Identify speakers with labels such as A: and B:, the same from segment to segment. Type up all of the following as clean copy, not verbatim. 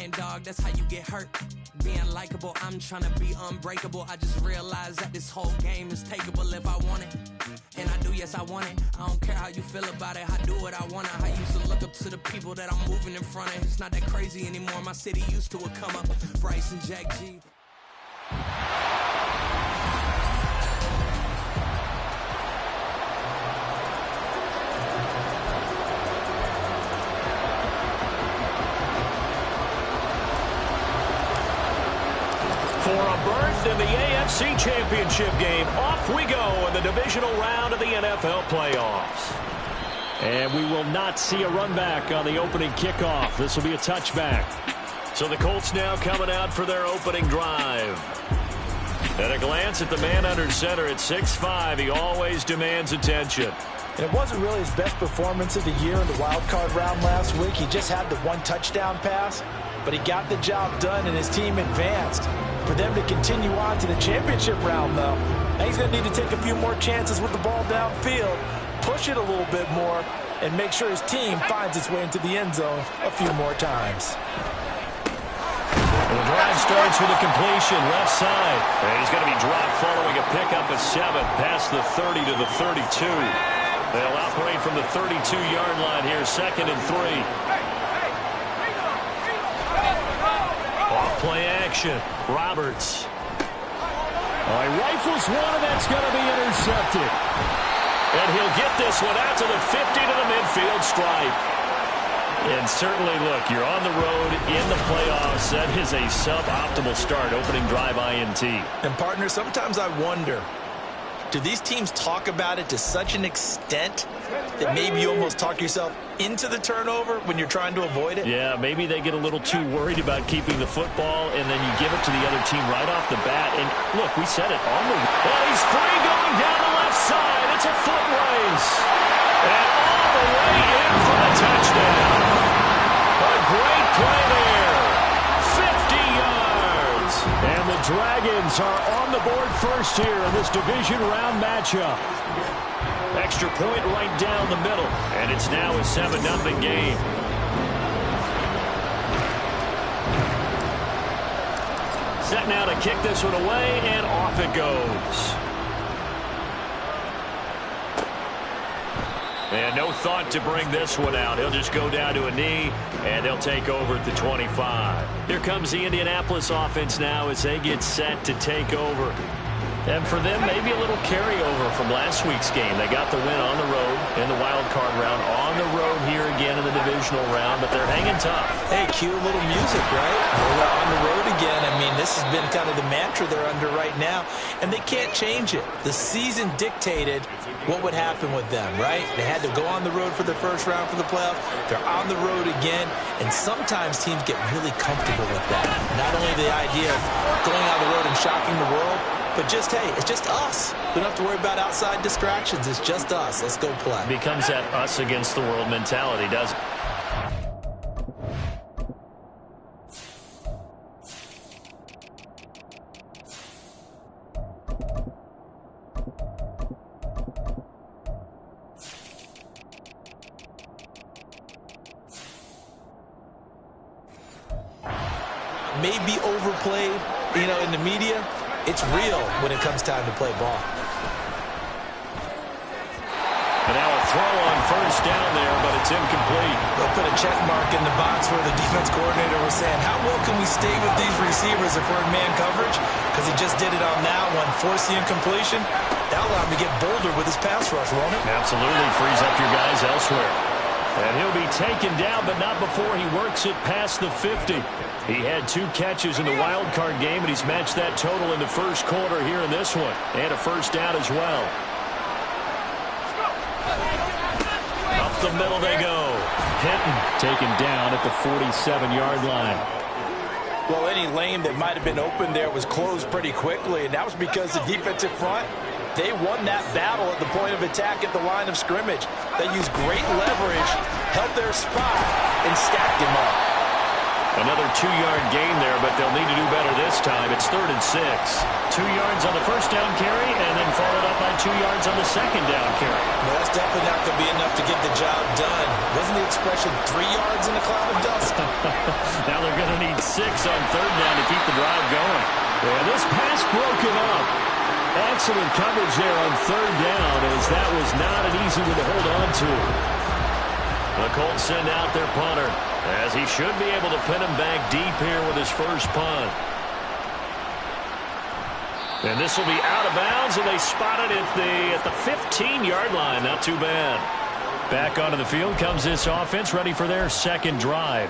A: saying, dog, that's how you get hurt. Being likable, I'm trying to be unbreakable. I just realized that this whole game is takeable if I want it. And I do, yes, I want it. I don't care how you feel about it. I do what I want to. I used to look up to the people that I'm moving in front of. It's not that crazy anymore. My city used to come up. Bryce and Jack G.
B: For a berth in the AFC Championship game, off we go in the divisional round of the NFL playoffs. And we will not see a run back on the opening kickoff. This will be a touchback. So the Colts now coming out for their opening drive. At a glance at the man under center at 6'5", he always demands attention.
C: And it wasn't really his best performance of the year in the wild card round last week. He just had the one touchdown pass, but he got the job done and his team advanced. For them to continue on to the championship round, though, he's going to need to take a few more chances with the ball downfield, push it a little bit more, and make sure his team finds its way into the end zone a few more times.
B: The drive starts with a completion, left side. And he's going to be dropped following a pickup of 7 past the 30 to the 32. They'll operate from the 32-yard line here, 2nd and 3. Off-play action, Roberts. He rifles one, and that's going to be intercepted. And he'll get this one out to the 50 to the midfield stripe. And certainly, look, you're on the road in the playoffs. That is a suboptimal start, opening drive INT.
C: And, partner, sometimes I wonder, do these teams talk about it to such an extent that maybe you almost talk yourself into the turnover when you're trying to avoid it?
B: Yeah, maybe they get a little too worried about keeping the football, and then you give it to the other team right off the bat. And, look, we said it on the... Oh, he's free going down the left side. It's a foot race. And all the way in for the touchdown. A great play there. 50 yards. And the Dragons are on the board first here in this division round matchup. Extra point right down the middle. And it's now a 7-0 game. Set now to kick this one away, and off it goes. And no thought to bring this one out. He'll just go down to a knee, and they'll take over at the 25. Here comes the Indianapolis offense now as they get set to take over. And for them, maybe a little carryover from last week's game. They got the win on the road in the wild card round, on the road here again in the divisional round, but they're hanging tough.
C: Hey, cue a little music, right? We're on the road again. I mean, this has been kind of the mantra they're under right now, and they can't change it. The season dictated what would happen with them, right? They had to go on the road for the first round for the playoffs. They're on the road again, and sometimes teams get really comfortable with that. Not only the idea of going on the road and shocking the world, but just, hey, it's just us. We don't have to worry about outside distractions. It's just us. Let's go play.
B: Becomes that us against the world mentality, doesn't it?
C: Maybe overplayed, in the media. It's real when it comes time to play ball.
B: And now a throw on first down there, but it's incomplete.
C: They'll put a check mark in the box where the defense coordinator was saying, how well can we stay with these receivers if we're in man coverage? Because he just did it on that one, forced the incompletion. That'll allow him to get bolder with his pass rush, won't it?
B: Absolutely, frees up your guys elsewhere. And he'll be taken down, but not before he works it past the 50. He had 2 catches in the wild card game, and he's matched that total in the first quarter here in this one. And a first down as well. Up the middle they go. Hinton taken down at the 47-yard line.
C: Well, any lane that might have been open there was closed pretty quickly, and that was because the defensive front, they won that battle at the point of attack at the line of scrimmage. They used great leverage, held their spot, and stacked him up.
B: Another 2-yard gain there, but they'll need to do better this time. It's 3rd and 6. 2 yards on the first down carry, and then followed up by 2 yards on the second down carry.
C: Well, that's definitely not going to be enough to get the job done. Wasn't the expression 3 yards in a cloud of dust?
B: Now they're going to need on third down to keep the drive going. Yeah, this pass broken up. Excellent coverage there on third down, as that was not an easy one to hold on to. The Colts send out their punter, as he should be able to pin him back deep here with his first punt. And this will be out of bounds, and they spot it at the 15-yard line. Not too bad. Back onto the field comes this offense, ready for their second drive.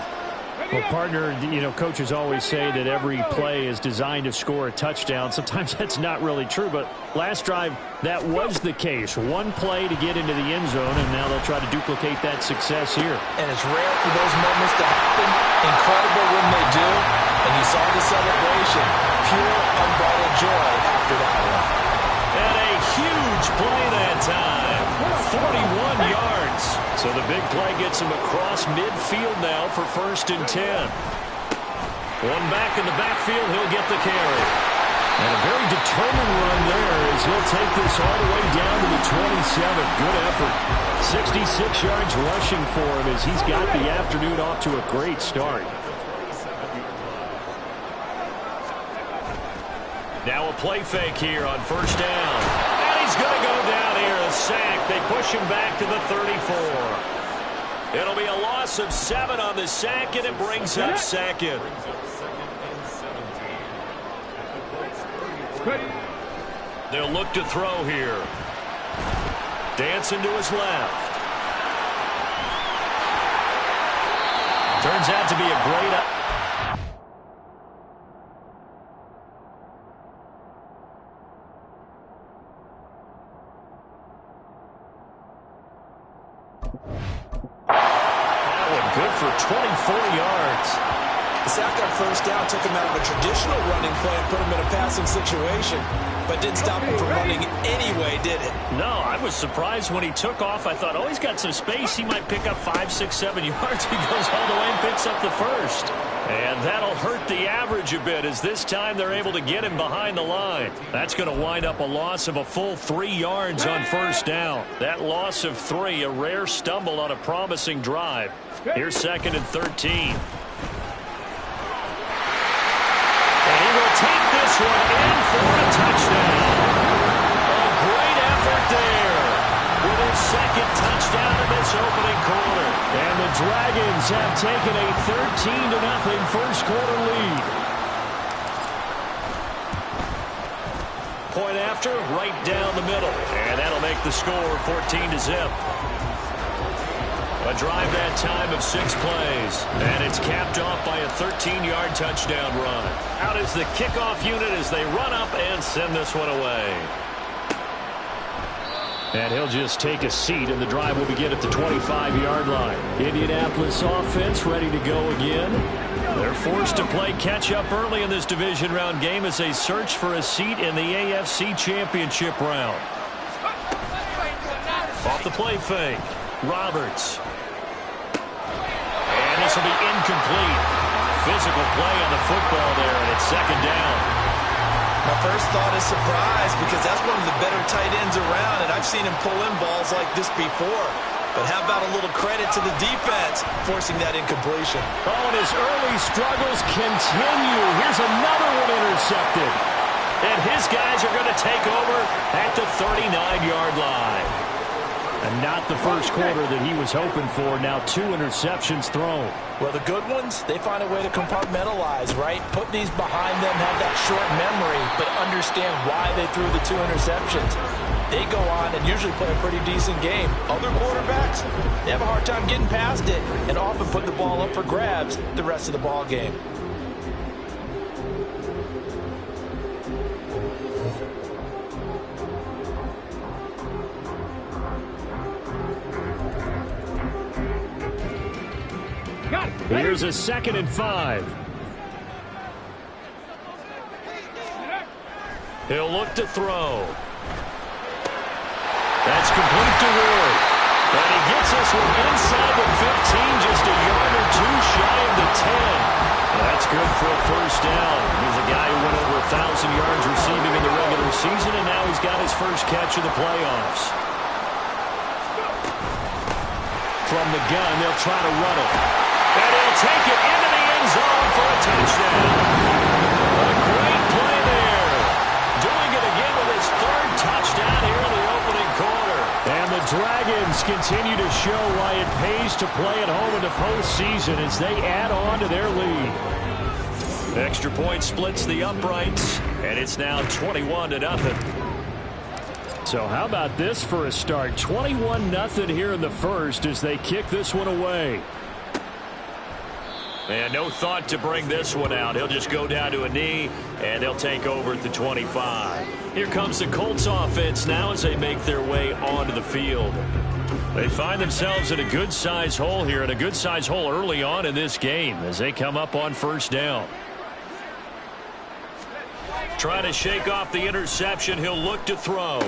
D: Well, partner, coaches always say that every play is designed to score a touchdown. Sometimes that's not really true, but last drive, that was the case. One play to get into the end zone, and now they'll try to duplicate that success here.
C: And it's rare for those moments to happen. Incredible when they do. And you saw the celebration. Pure, unbridled joy after that one.
B: And a huge play that time. 41 yards. So the big play gets him across midfield now for 1st and 10. One back in the backfield, he'll get the carry. And a very determined run there as he'll take this all the way down to the 27. Good effort. 66 yards rushing for him as he's got the afternoon off to a great start. Now a play fake here on 1st down. And he's going to go down here, a sack. They push him back to the 34. It'll be a loss of 7 on the sack, and it brings up 2nd. They'll look to throw here. Dancing to his left. Turns out to be a great... Good for 24 yards.
C: The sack on 1st down took him out of a traditional running play and put him in a passing situation, but didn't stop him from running anyway, did it?
B: No, I was surprised when he took off. I thought, oh, he's got some space. He might pick up 5, 6, 7 yards. He goes all the way and picks up the first. And that'll hurt the average a bit, as this time they're able to get him behind the line. That's going to wind up a loss of a full 3 yards on 1st down. That loss of 3, a rare stumble on a promising drive. Here's 2nd and 13. And he will take this one in for a touchdown. A great effort there with his 2nd touchdown in this opening quarter. And the Dragons have taken a 13-0 first quarter lead. Point after, right down the middle. And that'll make the score 14-0. A drive that time of 6 plays, and it's capped off by a 13-yard touchdown run. Out is the kickoff unit as they run up and send this one away.
D: And he'll just take a seat, and the drive will begin at the 25-yard line. Indianapolis offense ready to go again.
B: They're forced to play catch-up early in this division round game as they search for a seat in the AFC Championship round. Off the play fake, Roberts. And this will be incomplete. Physical play on the football there, and it's 2nd down.
C: My first thought is surprise, because that's one of the better tight ends around, and I've seen him pull in balls like this before. But how about a little credit to the defense forcing that incompletion?
D: Oh, and his early struggles continue. Here's another one intercepted.
B: And his guys are going to take over at the 39-yard line.
D: And not the first quarter that he was hoping for. Now 2 interceptions thrown.
C: Well, the good ones, they find a way to compartmentalize, right? Put these behind them, have that short memory, but understand why they threw the 2 interceptions. They go on and usually play a pretty decent game. Other quarterbacks, they have a hard time getting past it and often put the ball up for grabs the rest of the ball game.
D: Here's a 2nd and 5.
B: He'll look to throw. That's complete to Ward. And he gets this one inside the 15, just a yard or 2 shy of the 10. That's good for a first down. He's a guy who went over 1,000 yards receiving in the regular season, and now he's got his first catch of the playoffs. From the gun, they'll try to run it. And he'll take it into the end zone for a touchdown.
D: Braves continue to show why it pays to play at home in the postseason as they add on to their lead. Extra point splits the uprights, and it's now 21-0. So how about this for a start? 21-0 here in the first as they kick this one away. And no thought to bring this one out. He'll just go down to a knee, and they'll take over at the 25. Here comes the Colts offense now as they make their way onto the field. They find themselves in a good-size hole here, and a good-size hole early on in this game as they come up on first down. Trying to shake off the interception. He'll look to throw.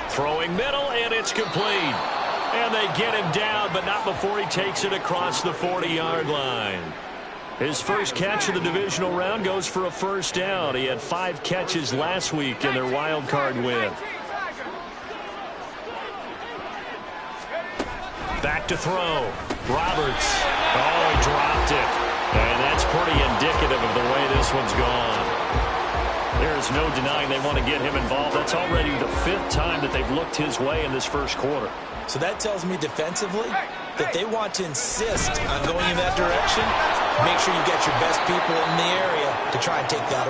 D: Throwing middle, and it's complete. And they get him down, but not before he takes it across the 40-yard line. His first catch of the divisional round goes for a first down. He had 5 catches last week in their wild card win. Back to throw. Roberts. Oh, he dropped it. And that's pretty indicative of the way this one's gone. There's no denying they want to get him involved. That's already the 5th time that they've looked his way in this first quarter.
C: So that tells me defensively that they want to insist on going in that direction. Make sure you get your best people in the area to try and take that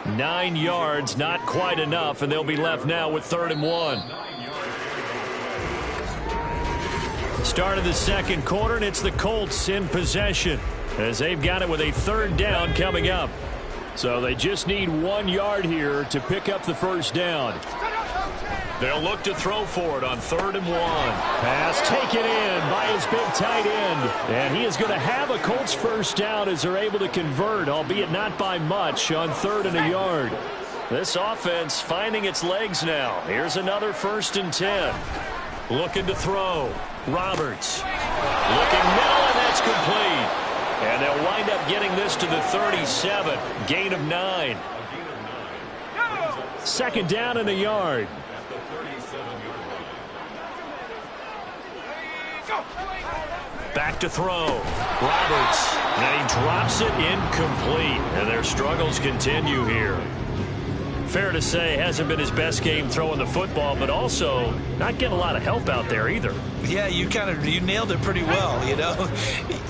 C: away.
D: 9 yards, not quite enough, and they'll be left now with 3rd and 1. Start of the second quarter, and it's the Colts in possession as they've got it with a 3rd down coming up. So they just need 1 yard here to pick up the first down. They'll look to throw for it on 3rd and 1. Pass taken in by his big tight end. And he is going to have a Colts first down as they're able to convert, albeit not by much, on 3rd and a yard. This offense finding its legs now. Here's another 1st and 10. Looking to throw. Roberts. Looking middle, and that's complete. And they'll wind up getting this to the 37. Gain of 9. 2nd down and a yard. Back to throw. Roberts. And he drops it incomplete. And their struggles continue here. Fair to say, hasn't been his best game throwing the football, but also not getting a lot of help out there either.
C: Yeah, you nailed it pretty well, you know.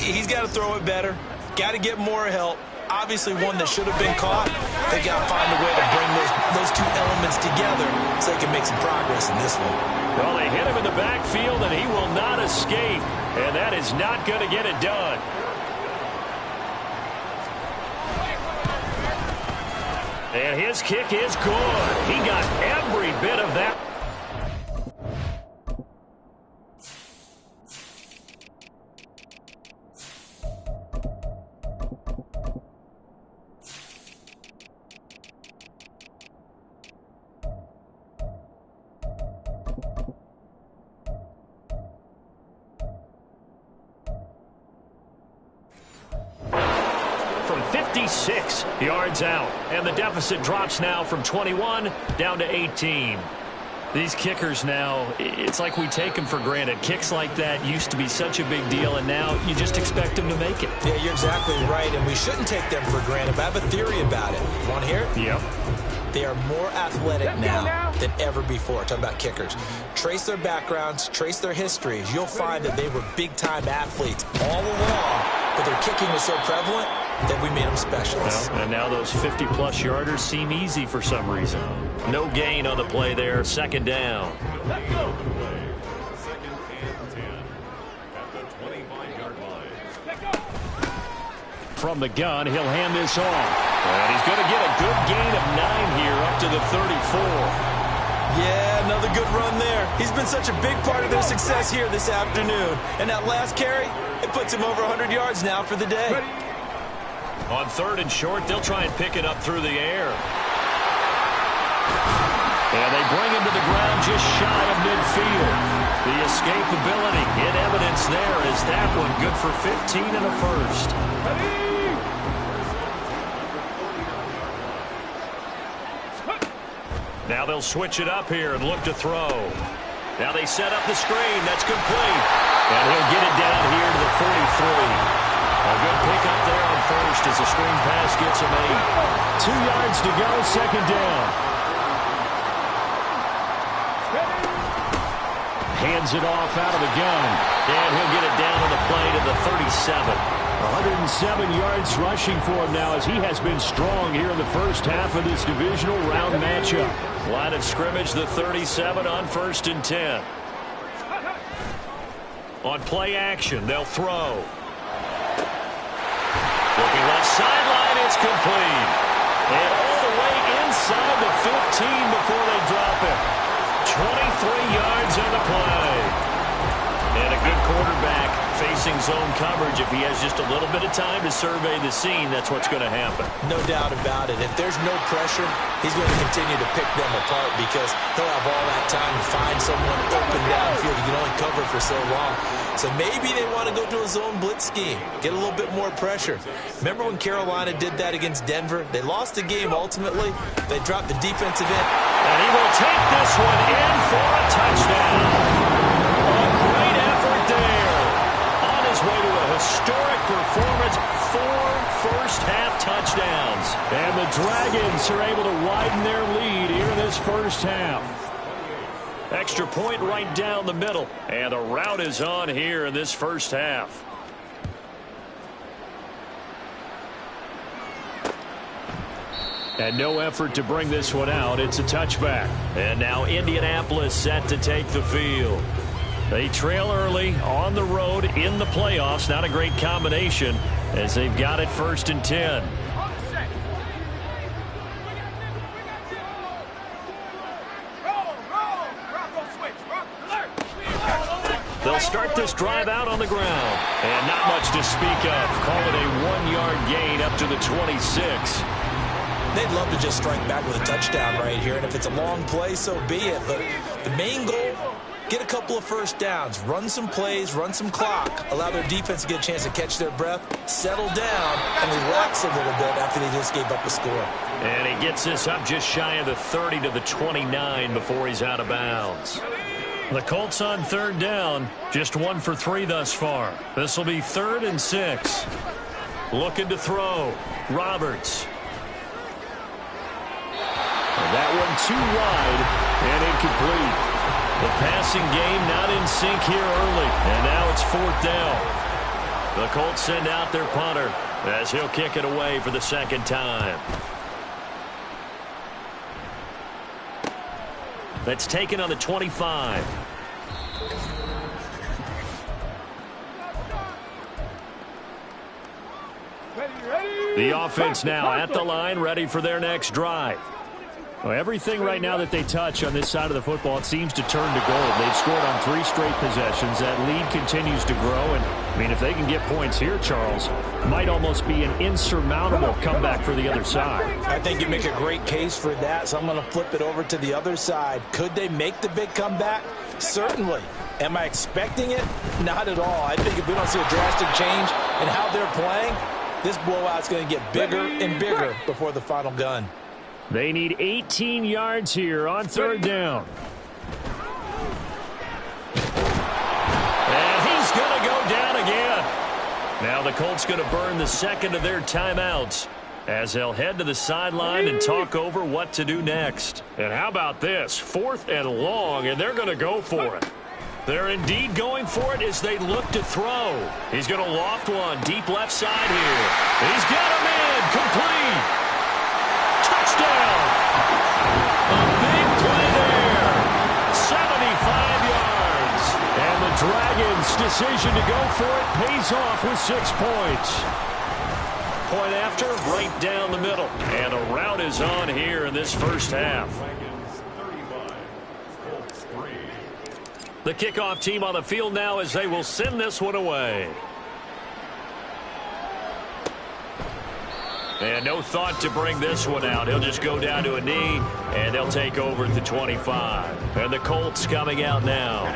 C: He's got to throw it better. Got to get more help. Obviously one that should have been caught. They got to find a way to bring those 2 elements together so they can make some progress in this one.
D: Well, they hit him in the backfield, and he will not escape. And that is not going to get it done. And his kick is good. He got every bit of that. From 56 yards out, and the deficit drops now from 21 down to 18. These kickers now, it's like we take them for granted. Kicks like that used to be such a big deal, and now you just expect them to make it.
C: Yeah, you're exactly right, and we shouldn't take them for granted. But I have a theory about it. You want to hear it?
D: Yep.
C: They are more athletic now than ever before. Talk about kickers. Trace their backgrounds, trace their histories. You'll find that they were big-time athletes all along, but their kicking was so prevalent that we made them specialists.
D: Well, and now those 50-plus yarders seem easy for some reason. No gain on the play there. 2nd down. From the gun, he'll hand this off. And he's going to get a good gain of 9 here up to the 34.
C: Yeah, another good run there. He's been such a big part of their success here this afternoon. And that last carry, it puts him over 100 yards now for the day.
D: On 3rd and short, they'll try and pick it up through the air. And they bring him to the ground just shy of midfield. The escapability in evidence there is that one good for 15 and a first. Now they'll switch it up here and look to throw. Now they set up the screen. That's complete. And he'll get it down here to the 43. A good pickup there on first as the screen pass gets him 8. 2 yards to go, 2nd down. hands it off out of the gun.
B: And he'll get it down on the play to the 37.
D: 107 yards rushing for him now as he has been strong here in the first half of this divisional round matchup.
B: Line of scrimmage, the 37 on 1st and 10. On play action, they'll throw. Looking left sideline, it's complete. And all the way inside the 15 before they drop it. 23 yards on the play. And a good quarterback facing zone coverage. If he has just a little bit of time to survey the scene, that's what's going to happen.
C: No doubt about it. If there's no pressure, he's going to continue to pick them apart because he'll have all that time to find someone open downfield. You can only cover for so long. So maybe they want to go to a zone blitz scheme, get a little bit more pressure. Remember when Carolina did that against Denver? They lost the game ultimately. They dropped the defensive end.
B: And he will take this one in for a touchdown. A great effort there. On his way to a historic performance, 4 first-half touchdowns.
D: And the Dragons are able to widen their lead here in this first half.
B: Extra point right down the middle. And the route is on here in this first half.
D: And no effort to bring this one out. It's a touchback.
B: And now Indianapolis set to take the field. They trail early on the road in the playoffs. Not a great combination as they've got it 1st and 10. They'll start this drive out on the ground. And not much to speak of. Call it a 1-yard gain up to the 26.
C: They'd love to just strike back with a touchdown right here. And if it's a long play, so be it. But the main goal, get a couple of first downs, run some plays, run some clock, allow their defense to get a chance to catch their breath, settle down, and relax a little bit after they just gave up a score.
B: And he gets this up just shy of the 30 to the 29 before he's out of bounds. The Colts on 3rd down, just 1 for 3 thus far. This will be 3rd and 6. Looking to throw. Roberts.
D: And that one too wide and incomplete.
B: The passing game not in sync here early. And now it's 4th down. The Colts send out their punter as he'll kick it away for the 2nd time. That's taken on the 25. The offense now at the line, ready for their next drive.
D: Well, everything right now that they touch on this side of the football, it seems to turn to gold. They've scored on 3 straight possessions. That lead continues to grow. And, I mean, if they can get points here, Charles, it might almost be an insurmountable comeback for the other side.
C: I think you make a great case for that, so I'm going to flip it over to the other side. Could they make the big comeback? Certainly. Am I expecting it? Not at all. I think if we don't see a drastic change in how they're playing, this blowout's going to get bigger and bigger before the final gun.
D: They need 18 yards here on 3rd down.
B: And he's going to go down again. Now the Colts going to burn the 2nd of their timeouts as they'll head to the sideline and talk over what to do next. And how about this? 4th and long, and they're going to go for it. They're indeed going for it as they look to throw. He's going to loft one deep left side here. He's got him in. Complete. Touchdown. A big play there. 75 yards.
D: And the Dragons' decision to go for it pays off with 6 points.
B: Point after, right down the middle. And a route is on here in this first half. The kickoff team on the field now as they will send this one away. And no thought to bring this one out. He'll just go down to a knee, and they'll take over at the 25. And the Colts coming out now.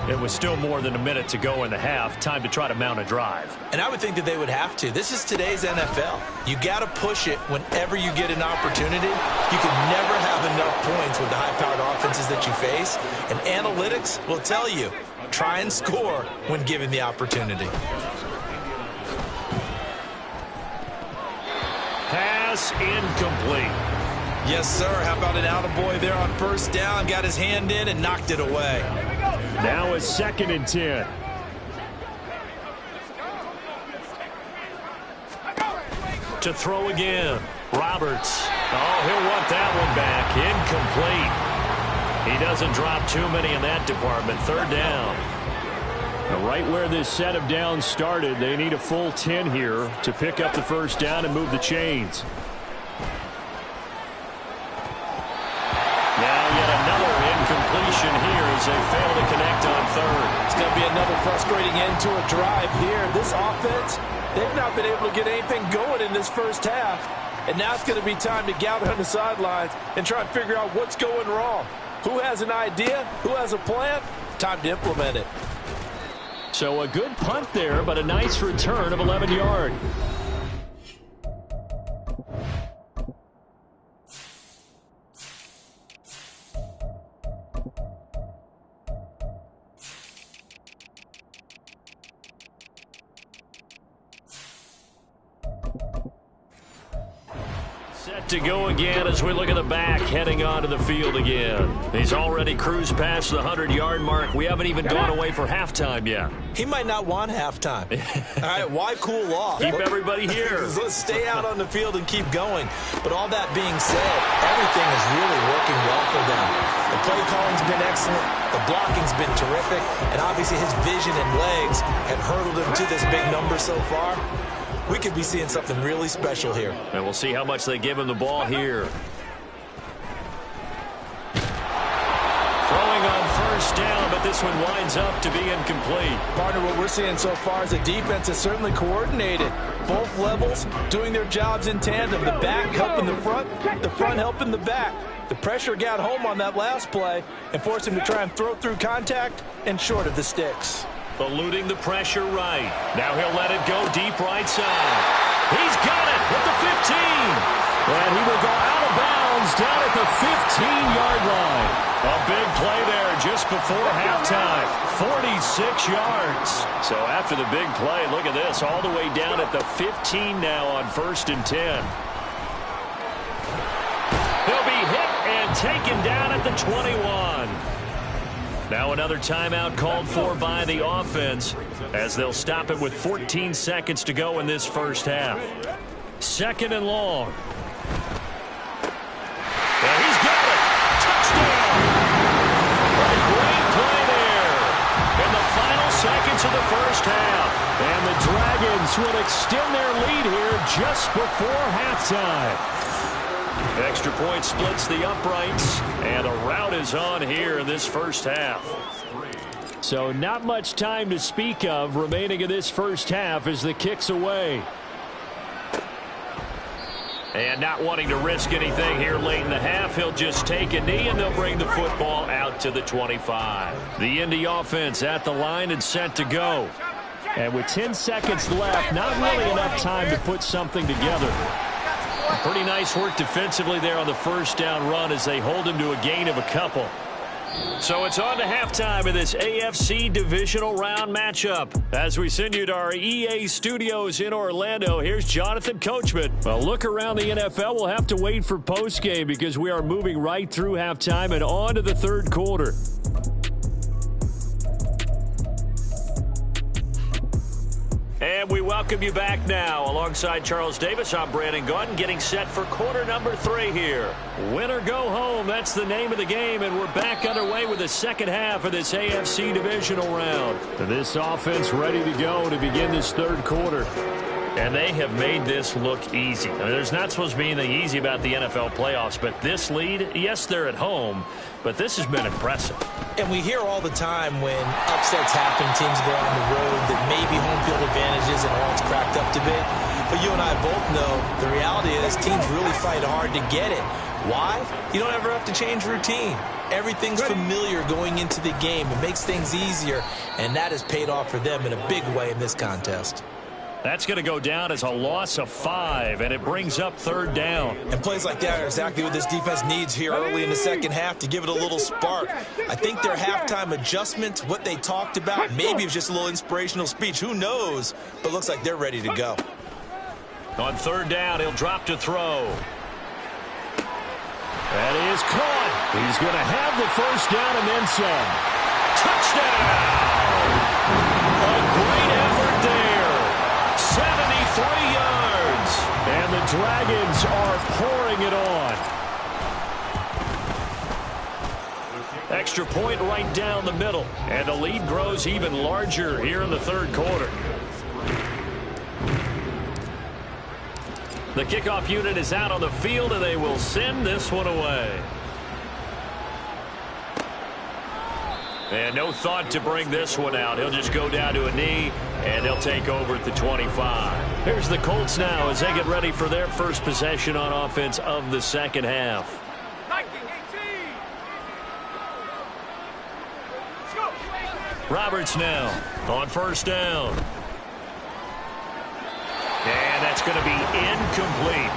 D: It was still more than a minute to go in the half. Time to try to mount a drive.
C: And I would think that they would have to. This is today's NFL. You got to push it whenever you get an opportunity. You can never have enough points with the high-powered offenses that you face. And analytics will tell you, try and score when given the opportunity.
B: Pass incomplete.
C: Yes, sir. How about an attaboy there on 1st down? Got his hand in and knocked it away.
D: Now a 2nd and 10.
B: To throw again. Roberts. Oh, he'll want that one back. Incomplete. He doesn't drop too many in that department. 3rd down.
D: Now, right where this set of downs started, they need a full 10 here to pick up the 1st down and move the chains.
B: Now yet another incompletion here as they fail to connect on 3rd.
C: It's going to be another frustrating end to a drive here. This offense, they've not been able to get anything going in this first half. And now it's going to be time to gather on the sidelines and try and figure out what's going wrong. Who has an idea? Who has a plan? Time to implement it.
D: So a good punt there, but a nice return of 11 yards.
B: Set to go again as we look at the back heading onto the field again. He's already cruised past the 100-yard mark. We haven't even gone away for halftime yet.
C: He might not want halftime. All right, why cool off?
B: Keep everybody here.
C: Let's stay out on the field and keep going. But all that being said, everything is really working well for them. The play calling's been excellent. The blocking's been terrific. And obviously his vision and legs have hurdled him to this big number so far. We could be seeing something really special here.
B: And we'll see how much they give him the ball here. Throwing on 1st down, but this one winds up to be incomplete.
C: Partner, what we're seeing so far is the defense is certainly coordinated. Both levels doing their jobs in tandem. The back helping the front helping the back. The pressure got home on that last play and forced him to try and throw through contact and short of the sticks.
B: Eluding the pressure right. Now he'll let it go deep right side. He's got it at the 15.
D: And he will go out of bounds down at the 15-yard line.
B: A big play there just before halftime. 46 yards. So after the big play, look at this. All the way down at the 15 now on 1st and 10. He'll be hit and taken down at the 21. Now another timeout called for by the offense as they'll stop it with 14 seconds to go in this first half. 2nd and long. And he's got it. Touchdown. A great play there in the final seconds of the first half.
D: And the Dragons will extend their lead here just before halftime.
B: Extra point splits the uprights, and a rout is on here in this first half.
D: So not much time to speak of remaining in this first half as the kick's away.
B: And not wanting to risk anything here late in the half, he'll just take a knee, and they'll bring the football out to the 25. The Indy offense at the line and set to go.
D: And with 10 seconds left, not really enough time to put something together.
B: Pretty nice work defensively there on the 1st down run as they hold him to a gain of a couple. So it's on to halftime of this AFC divisional round matchup. As we send you to our EA studios in Orlando, here's Jonathan Coachman.
D: Well, look around the NFL. We'll have to wait for postgame because we are moving right through halftime and on to the 3rd quarter.
B: And we welcome you back now. Alongside Charles Davis, I'm Brandon Gaudin, getting set for quarter number 3 here. Win or go home, that's the name of the game, and we're back underway with the second half of this AFC divisional round.
D: This offense ready to go to begin this 3rd quarter.
B: And they have made this look easy. I mean, there's not supposed to be anything easy about the NFL playoffs, but this lead, yes, they're at home, but this has been impressive.
C: And we hear all the time when upsets happen, teams go on the road, that maybe home field advantage isn't all it's cracked up to be. But you and I both know the reality is teams really fight hard to get it. Why? You don't ever have to change routine. Everything's familiar going into the game. It makes things easier, and that has paid off for them in a big way in this contest.
B: That's going to go down as a loss of 5, and it brings up 3rd down.
C: And plays like that are exactly what this defense needs here early in the second half to give it a little spark. I think their halftime adjustment, what they talked about, maybe it was just a little inspirational speech. Who knows? But looks like they're ready to go.
B: On 3rd down, he'll drop to throw.
D: And he is caught. He's going to have the 1st down and then some.
B: Touchdown! A great effort there. 73 yards.
D: And the Dragons are pouring it on.
B: Extra point right down the middle. And the lead grows even larger here in the third quarter. The kickoff unit is out on the field, and they will send this one away. And no thought to bring this one out. He'll just go down to a knee, and they'll take over at the 25. Here's the Colts now as they get ready for their first possession on offense of the second half. Roberts now on first down. And that's going to be incomplete.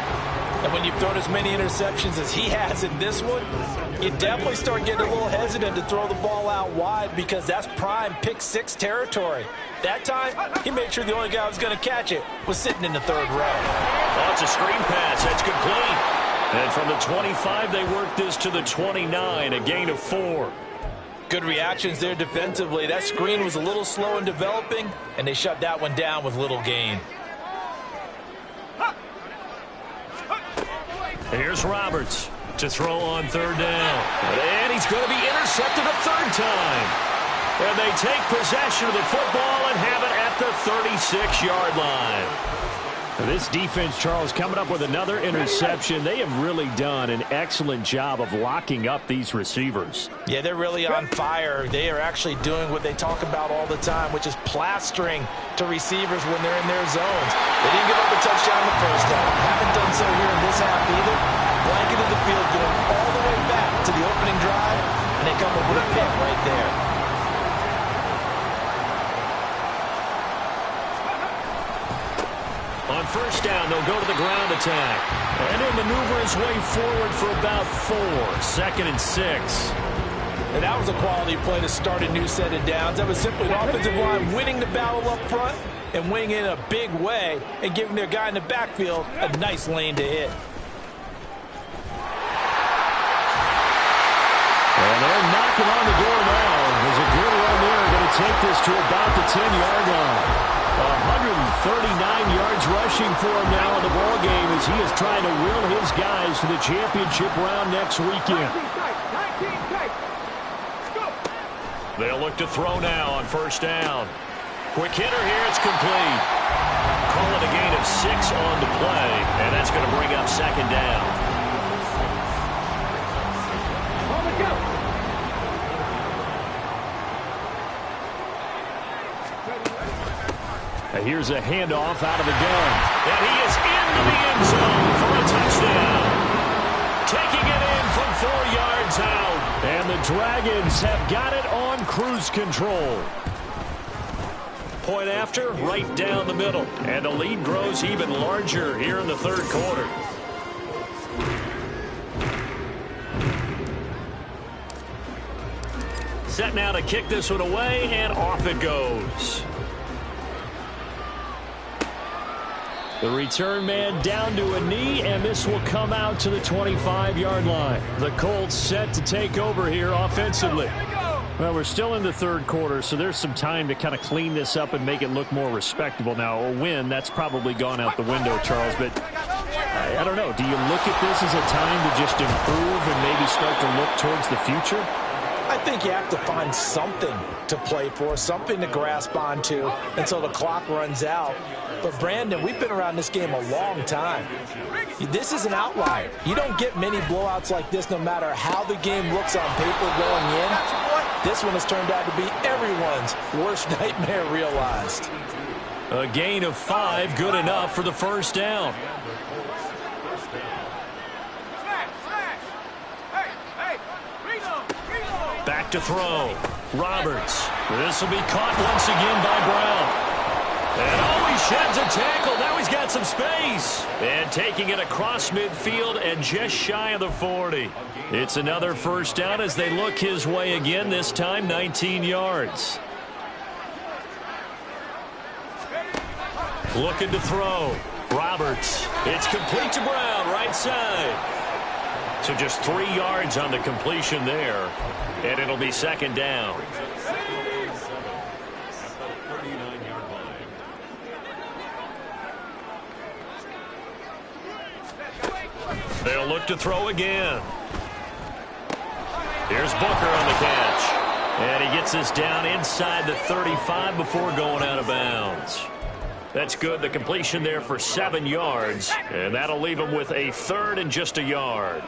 C: And when you've thrown as many interceptions as he has in this one, you definitely start getting a little hesitant to throw the ball out wide because that's prime pick six territory. That time, he made sure the only guy who was going to catch it was sitting in the third row.
B: Oh, it's a screen pass. That's complete. And from the 25, they work this to the 29, a gain of 4.
C: Good reactions there defensively. That screen was a little slow in developing, and they shut that one down with little gain.
B: Here's Roberts to throw on third down. And he's going to be intercepted a third time. And they take possession of the football and have it at the 36-yard line.
D: This defense, Charles, coming up with another interception. They have really done an excellent job of locking up these receivers.
C: Yeah, they're really on fire. They are actually doing what they talk about all the time, which is plastering to receivers when they're in their zones. They didn't give up a touchdown the first half. Haven't done so here in this half either. Blanketed the field, going all the way back to the opening drive, and they come up with a pick right there.
B: On first down, they'll go to the ground attack. And he'll maneuver his way forward for about 4. 2nd and 6.
C: And that was a quality play to start a new set of downs. That was simply the offensive line winning the battle up front and winning in a big way and giving their guy in the backfield a nice lane to hit.
D: And they're knocking on the door now. There's a good run there. Going to take this to about the 10-yard line. 139 yards rushing for him now in the ball game as he is trying to will his guys to the championship round next weekend.
B: They'll look to throw now on first down. Quick hitter here. It's complete. Call it a gain of 6 on the play, and that's going to bring up second down.
D: Here's a handoff out of the gun.
B: And he is into the end zone for a touchdown. Taking it in from 4 yards out.
D: And the Dragons have got it on cruise control.
B: Point after, right down the middle. And the lead grows even larger here in the third quarter. Set now to kick this one away, and off it goes.
D: The return man down to a knee, and this will come out to the 25-yard line. The Colts set to take over here offensively. Well, we're still in the third quarter, so there's some time to kind of clean this up and make it look more respectable. Now, a win, that's probably gone out the window, Charles, but I don't know. Do you look at this as a time to just improve and maybe start to look towards the future?
C: I think you have to find something to play for, something to grasp onto until the clock runs out. But, Brandon, we've been around this game a long time. This is an outlier. You don't get many blowouts like this no matter how the game looks on paper going in. This one has turned out to be everyone's worst nightmare realized.
B: A gain of 5, good enough for the first down. Back to throw. Roberts. This will be caught once again by Brown. And he sheds a tackle. Now he's got some space. And taking it across midfield and just shy of the 40. It's another first down as they look his way again, this time 19 yards. Looking to throw. Roberts. It's complete to Brown, right side. So just 3 yards on the completion there. And it'll be second down. They'll look to throw again. Here's Booker on the catch. And he gets this down inside the 35 before going out of bounds. That's good. The completion there for 7 yards. And that'll leave him with a 3rd and just a yard.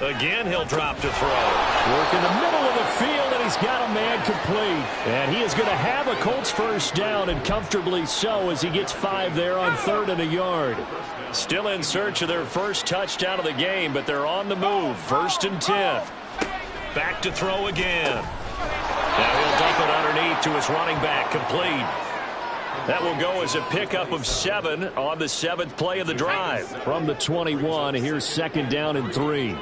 B: Again, he'll drop to throw.
D: Work in the middle of the field, and he's got a man complete. And he is going to have a Colts first down, and comfortably so, as he gets 5 there on 3rd and a yard.
B: Still in search of their first touchdown of the game, but they're on the move. 1st and 10. Back to throw again. Now he'll dump it underneath to his running back, complete. That will go as a pickup of 7 on the 7th play of the drive.
D: From the 21, here's 2nd down and 3.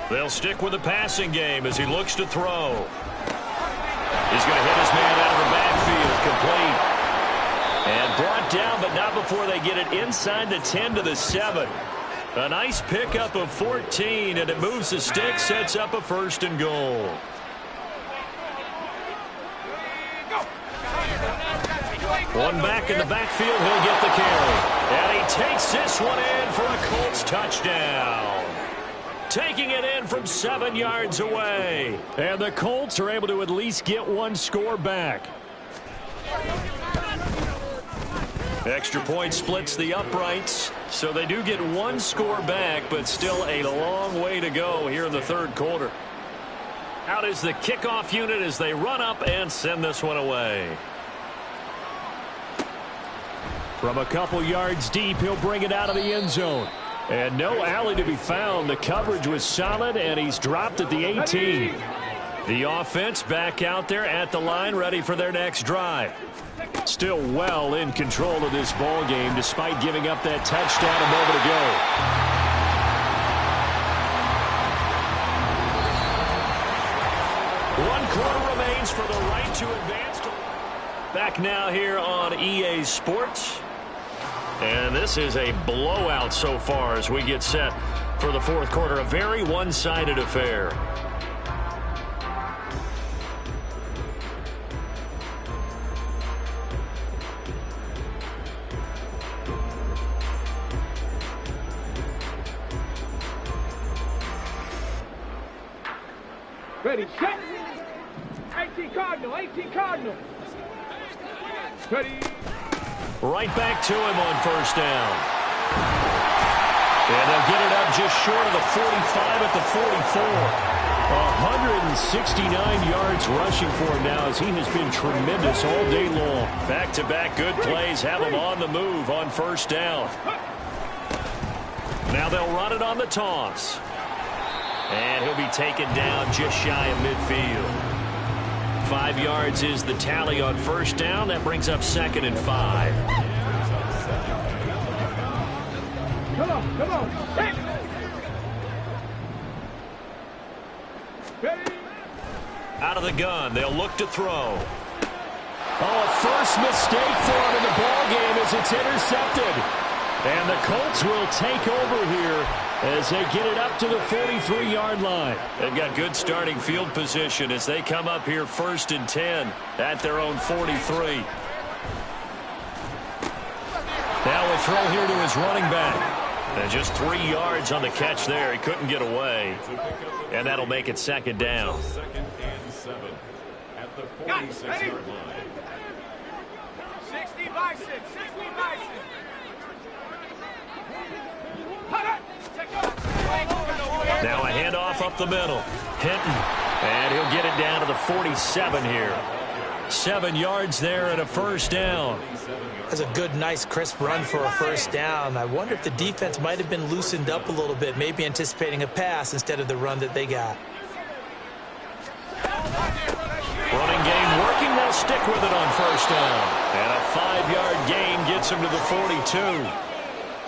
B: They'll stick with the passing game as he looks to throw. He's going to hit his man out of the backfield, complete. And brought down, but not before they get it inside the 10 to the 7. A nice pickup of 14, and it moves the stick, sets up a 1st and goal. One back in the backfield, he'll get the carry. And he takes this one in for a Colts touchdown. Taking it in from 7 yards away.
D: And the Colts are able to at least get 1 score back.
B: Extra point splits the uprights, so they do get 1 score back, but still a long way to go here in the 3rd quarter. Out is the kickoff unit as they run up and send this one away.
D: From a couple yards deep, he'll bring it out of the end zone. And no alley to be found. The coverage was solid, and he's dropped at the 18.
B: The offense back out there at the line, ready for their next drive.
D: Still well in control of this ball game, despite giving up that touchdown a moment ago.
B: 1 quarter remains for the right to advance. Back now here on EA Sports. And this is a blowout so far as we get set for the 4th quarter. A very one-sided affair.
E: Ready, set. 18 Cardinal, 18 Cardinal. Ready.
B: Right back to him on 1st down. And they'll get it up just short of the 45 at the 44.
D: 169 yards rushing for him now, as he has been tremendous all day long.
B: Back-to-back good plays have him on the move on 1st down. Now they'll run it on the toss. And he'll be taken down just shy of midfield. 5 yards is the tally on 1st down. That brings up 2nd and 5.
E: Come on, come on. Hey. Ready.
B: Out of the gun, they'll look to throw.
D: Oh, a first mistake for him in the ball game as it's intercepted. And the Colts will take over here as they get it up to the 43-yard line.
B: They've got good starting field position as they come up here 1st and 10 at their own 43. Now a throw here to his running back. And just 3 yards on the catch there. He couldn't get away. And that'll make it 2nd down.
F: 2nd and 7 at the 46-yard line.
E: 60 Bison, 60 Bison.
B: Now a handoff up the middle. Hinton. And he'll get it down to the 47 here. 7 yards there and a 1st down.
C: That's a good, nice, crisp run for a 1st down. I wonder if the defense might have been loosened up a little bit, maybe anticipating a pass instead of the run that they got.
B: Running game working. They'll stick with it on 1st down. And a 5-yard gain gets him to the 42.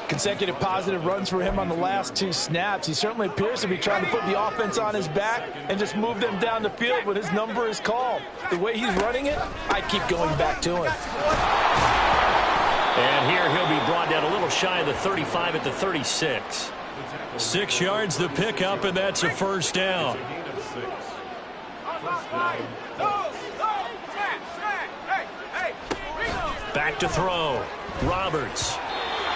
G: Consecutive positive runs for him on the last 2 snaps. He certainly appears to be trying to put the offense on his back and just move them down the field when his number is called. The way he's running it, I keep going back to him.
B: And here he'll be brought down a little shy of the 35 at the 36. 6 yards the pickup, and that's a 1st down. Back to throw. Roberts.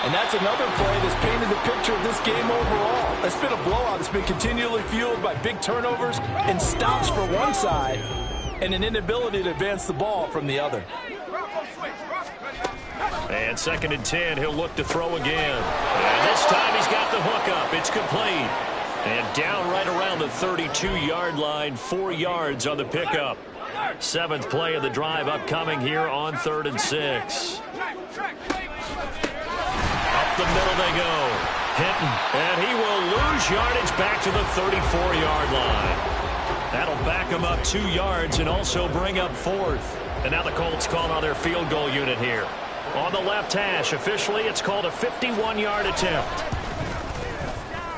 G: And that's another play that's painted the picture of this game overall. It's been a blowout. It's been continually fueled by big turnovers and stops for one side and an inability to advance the ball from the other.
B: And 2nd and 10, he'll look to throw again. And this time he's got the hook up. It's complete. And down right around the 32-yard line, 4 yards on the pickup. 7th play of the drive upcoming here on 3rd and 6. Up the middle they go. Hinton, and he will lose yardage back to the 34-yard line. That'll back him up 2 yards and also bring up 4th. And now the Colts call on their field goal unit here. On the left hash, officially, it's called a 51-yard attempt.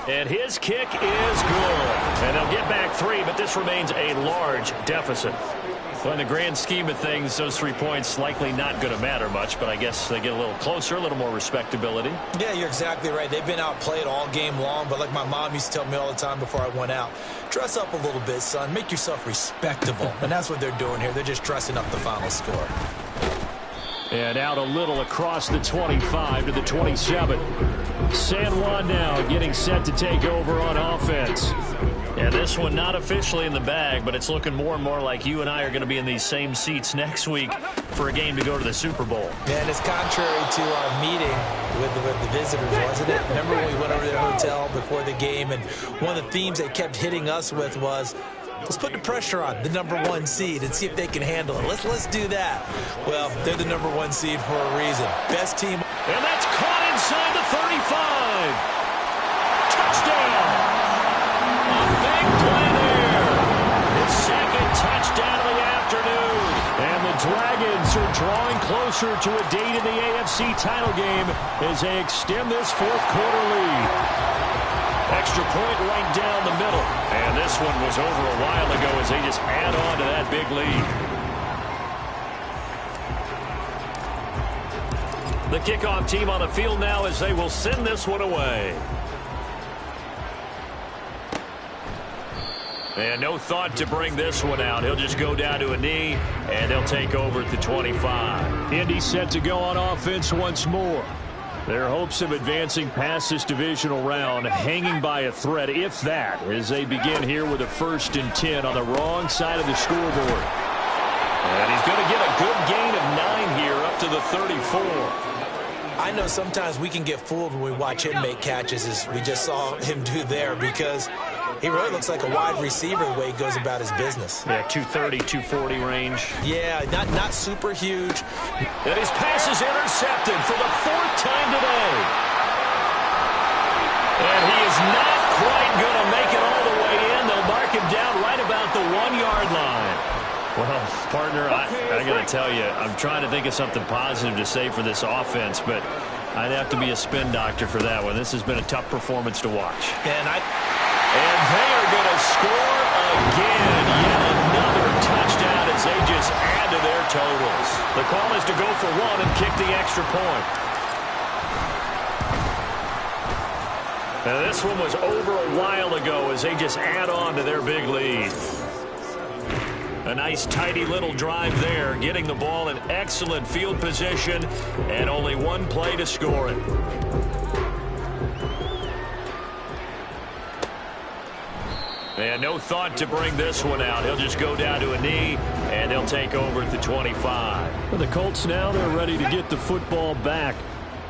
B: And his kick is good. And they'll get back 3, but this remains a large deficit. Well, in the grand scheme of things, those 3 points likely not going to matter much, but I guess they get a little closer, a little more respectability.
C: Yeah, you're exactly right. They've been outplayed all game long, but like my mom used to tell me all the time before I went out, dress up a little bit, son. Make yourself respectable. And that's what they're doing here. They're just dressing up the final score.
D: And out a little across the 25 to the 27. San Juan now getting set to take over on offense.
B: And this one not officially in the bag, but it's looking more and more like you and I are going to be in these same seats next week for a game to go to the Super Bowl.
C: Yeah, and it's contrary to our meeting with the visitors, wasn't it? Remember when we went over to the hotel before the game, and one of the themes they kept hitting us with was, let's put the pressure on the #1 seed and see if they can handle it. Let's do that. Well, they're the #1 seed for a reason. Best team.
B: And that's caught inside the 35. Touchdown. A big play there. His 2nd touchdown of the afternoon.
D: And the Dragons are drawing closer to a date in the AFC title game as they extend this 4th quarter lead.
B: Extra point right down the middle. And this one was over a while ago as they just add on to that big lead. The kickoff team on the field now as they will send this one away. And no thought to bring this one out. He'll just go down to a knee, and they'll take over at the 25.
D: Indy set to go on offense once more. Their hopes of advancing past this divisional round hanging by a thread, if that, as they begin here with a 1st and 10 on the wrong side of the scoreboard.
B: And he's going to get a good gain of 9 here up to the 34.
C: I know sometimes we can get fooled when we watch him make catches, as we just saw him do there, because he really looks like a wide receiver the way he goes about his business.
B: Yeah, 230, 240 range.
C: Yeah, not super huge.
B: And his pass is intercepted for the 4th time today. And he is not quite going to make it all the way in. They'll mark him down right about the 1-yard line.
D: Well, partner, I got to tell you, I'm trying to think of something positive to say for this offense, but I'd have to be a spin doctor for that one. This has been a tough performance to watch.
B: And they are going to score again. Yet another touchdown as they just add to their totals. The call is to go for 1 and kick the extra point. Now this one was over a while ago as they just add on to their big lead. A nice tidy little drive there, getting the ball in excellent field position, and only 1 play to score it. And no thought to bring this one out. He'll just go down to a knee, and they'll take over at the 25.
D: For the Colts now, they're ready to get the football back.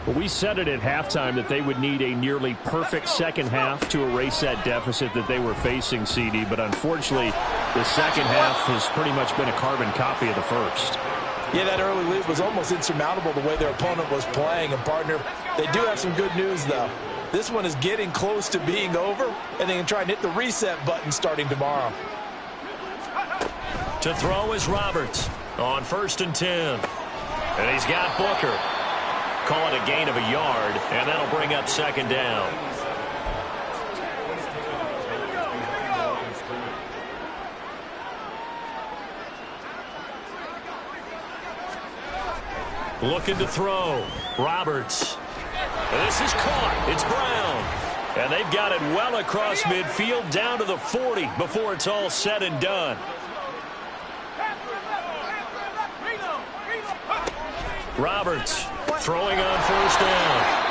D: Well, we said it at halftime that they would need a nearly perfect second half to erase that deficit that they were facing, CD. But unfortunately, the second half has pretty much been a carbon copy of the first.
G: Yeah, that early lead was almost insurmountable the way their opponent was playing. And, partner, they do have some good news, though. This one is getting close to being over, and they can try and hit the reset button starting tomorrow.
B: To throw is Roberts on 1st and 10. And he's got Booker. Call it a gain of a yard, and that'll bring up 2nd down. Looking to throw. Roberts. And this is caught. It's Brown. And they've got it well across midfield down to the 40 before it's all said and done. Roberts throwing on first down.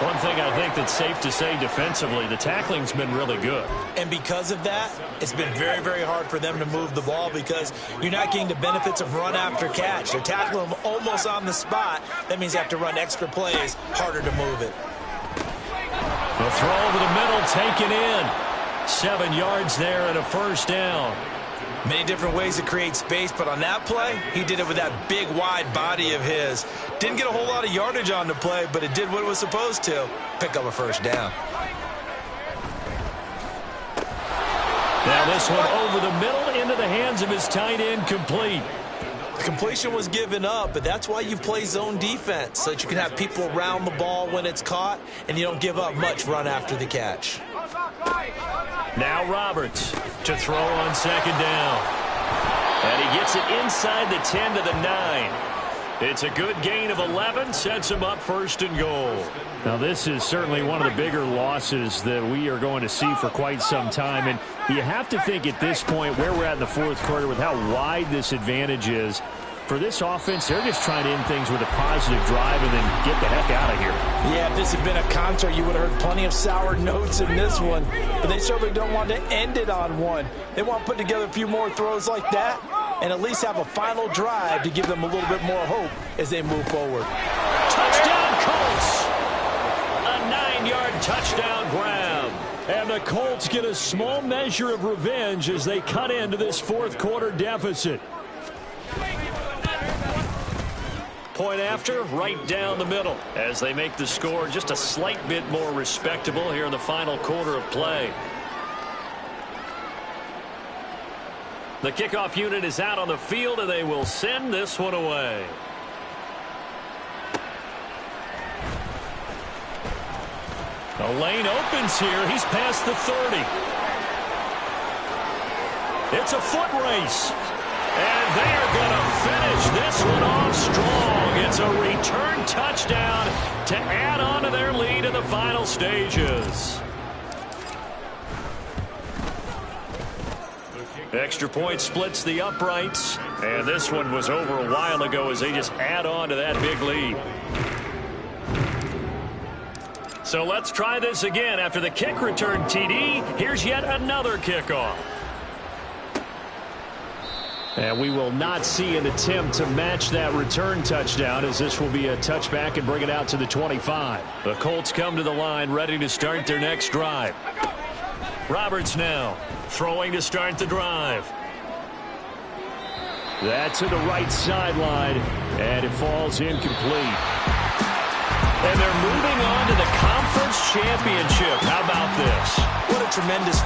B: One thing I think that's safe to say defensively, the tackling's been really good.
C: And because of that, it's been very, very hard for them to move the ball because you're not getting the benefits of run after catch. They're tackling them almost on the spot. That means you have to run extra plays, harder to move it.
B: The throw over the middle, taken in. 7 yards there and a first down.
C: Many different ways to create space, but on that play, he did it with that big, wide body of his. Didn't get a whole lot of yardage on the play, but it did what it was supposed to. Pick up a first down.
B: Now this one over the middle into the hands of his tight end, complete.
C: The completion was given up, but that's why you play zone defense, so that you can have people around the ball when it's caught, and you don't give up much run after the catch.
B: Now Roberts to throw on second down. And he gets it inside the 10 to the 9. It's a good gain of 11, sets him up first and goal.
D: Now this is certainly one of the bigger losses that we are going to see for quite some time. And you have to think at this point where we're at in the fourth quarter with how wide this advantage is. For this offense, they're just trying to end things with a positive drive and then get the heck out of here.
G: Yeah, if this had been a concert, you would have heard plenty of sour notes in this one. But they certainly don't want to end it on one. They want to put together a few more throws like that and at least have a final drive to give them a little bit more hope as they move forward.
B: Touchdown, Colts! A 9-yard touchdown grab.
D: And the Colts get a small measure of revenge as they cut into this fourth quarter deficit.
B: Point after, right down the middle as they make the score just a slight bit more respectable here in the final quarter of play. The kickoff unit is out on the field, and they will send this one away. The lane opens here. He's past the 30. It's a foot race. And they are going to finish this one off strong. It's a return touchdown to add on to their lead in the final stages. Extra point splits the uprights. And this one was over a while ago as they just add on to that big lead. So let's try this again. After the kick return TD, here's yet another kickoff.
D: And we will not see an attempt to match that return touchdown as this will be a touchback and bring it out to the 25.
B: The Colts come to the line ready to start their next drive. Roberts now throwing to start the drive.
D: That's to the right sideline, and it falls incomplete.
B: And they're moving on to the conference championship. How about this?
C: What a tremendous